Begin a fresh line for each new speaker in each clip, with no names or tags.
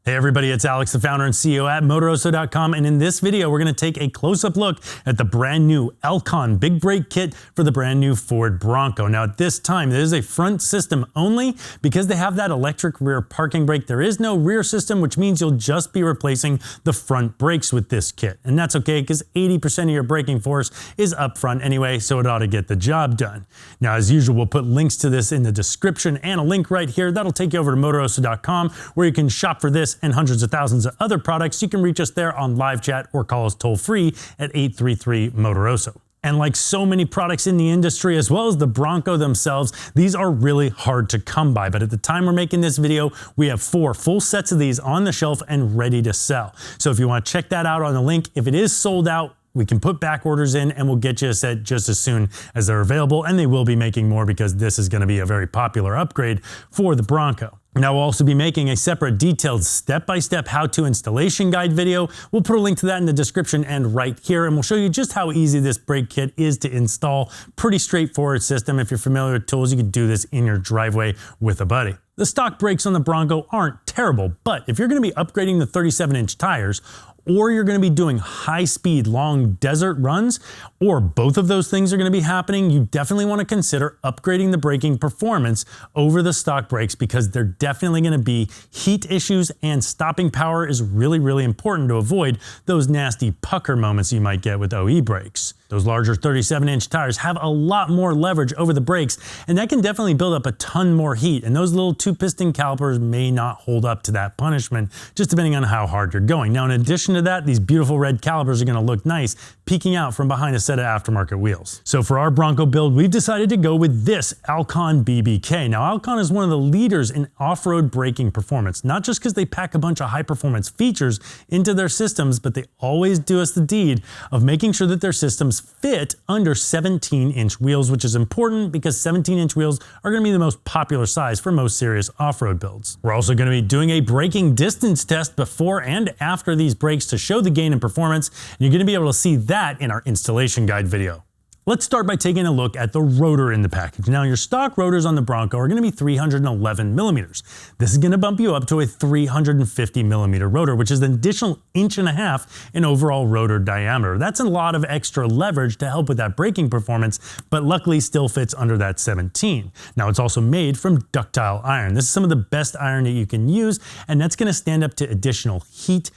Hey everybody, it's Alex, the founder and CEO at Motoroso.com, and in this video we're going to take a close-up look at the brand new Alcon Big Brake Kit for the brand new Ford Bronco. Now at this time, it is a front system only because they have that electric rear parking brake. There is no rear system, which means you'll just be replacing the front brakes with this kit. And that's okay because 80% of your braking force is up front anyway, so it ought to get the job done. Now as usual, we'll put links to this in the description and a link right here. That'll take you over to Motoroso.com where you can shop for this and hundreds of thousands of other products. You can reach us there on live chat or call us toll free at 833-MOTOROSO. And like so many products in the industry, as well as the Bronco themselves, these are really hard to come by. But at the time we're making this video, we have 4 full sets of these on the shelf and ready to sell. So if you want to check that out on the link, if it is sold out, we can put back orders in and we'll get you a set just as soon as they're available. And they will be making more because this is going to be a very popular upgrade for the Bronco. Now we'll also be making a separate detailed step-by-step how-to installation guide video. We'll put a link to that in the description and right here, and we'll show you just how easy this brake kit is to install. Pretty straightforward system. If you're familiar with tools, you can do this in your driveway with a buddy. The stock brakes on the Bronco aren't terrible, but if you're going to be upgrading the 37-inch tires, or you're going to be doing high-speed, long desert runs, or both of those things are going to be happening, you definitely want to consider upgrading the braking performance over the stock brakes because they're definitely going to be heat issues, and stopping power is really, really important to avoid those nasty pucker moments you might get with OE brakes. Those larger 37-inch tires have a lot more leverage over the brakes, and that can definitely build up a ton more heat, and those little 2-piston calipers may not hold up to that punishment, just depending on how hard you're going. Now, in addition to that, these beautiful red calipers are going to look nice peeking out from behind a set of aftermarket wheels. So for our Bronco build, we've decided to go with this Alcon BBK. Now, Alcon is one of the leaders in off-road braking performance, not just because they pack a bunch of high-performance features into their systems, but they always do us the deed of making sure that their systems fit under 17-inch wheels, which is important because 17-inch wheels are going to be the most popular size for most serious off-road builds. We're also going to be doing a braking distance test before and after these brakes to show the gain in performance, and you're going to be able to see that in our installation guide video. Let's start by taking a look at the rotor in the package. Now, your stock rotors on the Bronco are going to be 311 millimeters. This is going to bump you up to a 350 millimeter rotor, which is an additional 1.5 inches in overall rotor diameter. That's a lot of extra leverage to help with that braking performance, but luckily still fits under that 17. Now, it's also made from ductile iron. This is some of the best iron that you can use, and that's going to stand up to additional heat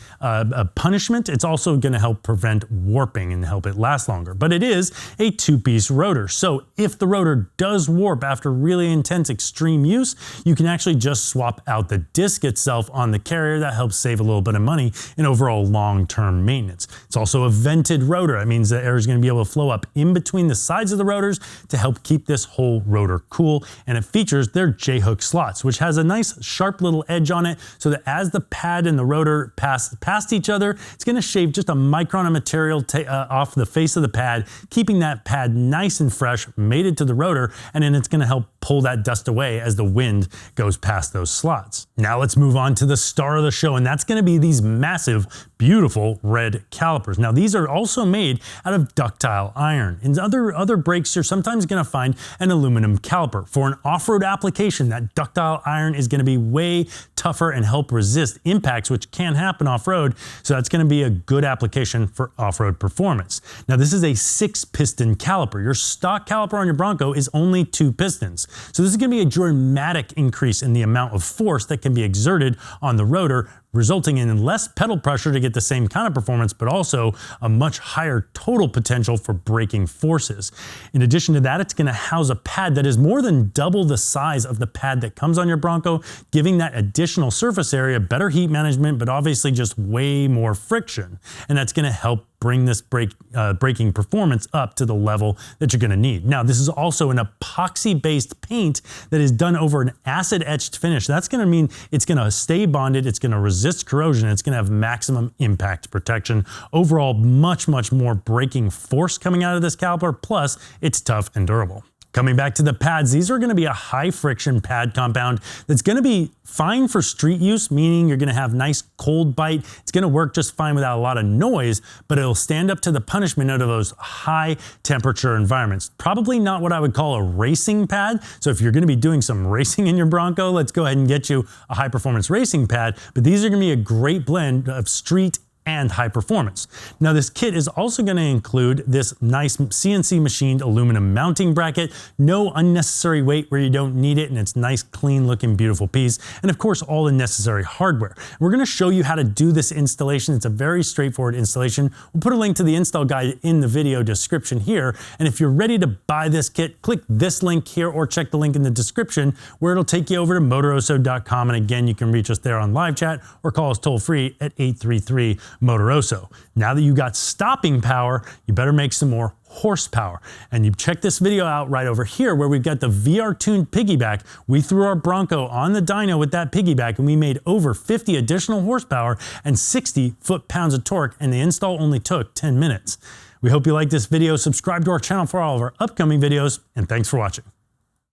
punishment. It's also going to help prevent warping and help it last longer, but it is a 2-piece rotor. So if the rotor does warp after really intense extreme use, you can actually just swap out the disc itself on the carrier. That helps save a little bit of money in overall long-term maintenance. It's also a vented rotor. That means that air is going to be able to flow up in between the sides of the rotors to help keep this whole rotor cool. And it features their J-hook slots, which has a nice sharp little edge on it so that as the pad and the rotor pass past each other, it's going to shave just a micron of material off the face of the pad, keeping that pad nice and fresh, mated to the rotor, and then it's going to help pull that dust away as the wind goes past those slots. Now let's move on to the star of the show, and that's going to be these massive, beautiful red calipers. Now these are also made out of ductile iron. In other brakes, you're sometimes going to find an aluminum caliper. For an off-road application, that ductile iron is going to be way tougher and help resist impacts, which can happen off-road, so that's going to be a good application for off-road performance. Now this is a 6-piston caliper. Your stock caliper on your Bronco is only 2 pistons. So this is going to be a dramatic increase in the amount of force that can be exerted on the rotor, resulting in less pedal pressure to get the same kind of performance, but also a much higher total potential for braking forces. In addition to that, it's going to house a pad that is more than double the size of the pad that comes on your Bronco, giving that additional surface area better heat management, but obviously just way more friction. And that's going to help bring this braking performance up to the level that you're going to need. Now, this is also an epoxy-based paint that is done over an acid-etched finish. That's going to mean it's going to stay bonded, it's going to resist corrosion, it's going to have maximum impact protection. Overall, much, much more braking force coming out of this caliper, plus it's tough and durable. Coming back to the pads, these are going to be a high friction pad compound that's going to be fine for street use, meaning you're going to have nice cold bite. It's going to work just fine without a lot of noise, but it'll stand up to the punishment of those high temperature environments. Probably not what I would call a racing pad. So if you're going to be doing some racing in your Bronco, let's go ahead and get you a high performance racing pad. But these are going to be a great blend of street and high performance. Now this kit is also going to include this nice CNC machined aluminum mounting bracket, no unnecessary weight where you don't need it, and it's nice, clean looking, beautiful piece. And of course, all the necessary hardware. We're going to show you how to do this installation. It's a very straightforward installation. We'll put a link to the install guide in the video description here. And if you're ready to buy this kit, click this link here or check the link in the description where it'll take you over to Motoroso.com. And again, you can reach us there on live chat or call us toll free at 833 Motoroso. Now that you got stopping power, you better make some more horsepower. And you check this video out right over here where we've got the VR tuned piggyback. We threw our Bronco on the dyno with that piggyback and we made over 50 additional horsepower and 60 foot-pounds of torque, and the install only took 10 minutes. We hope you like this video. Subscribe to our channel for all of our upcoming videos, and thanks for watching.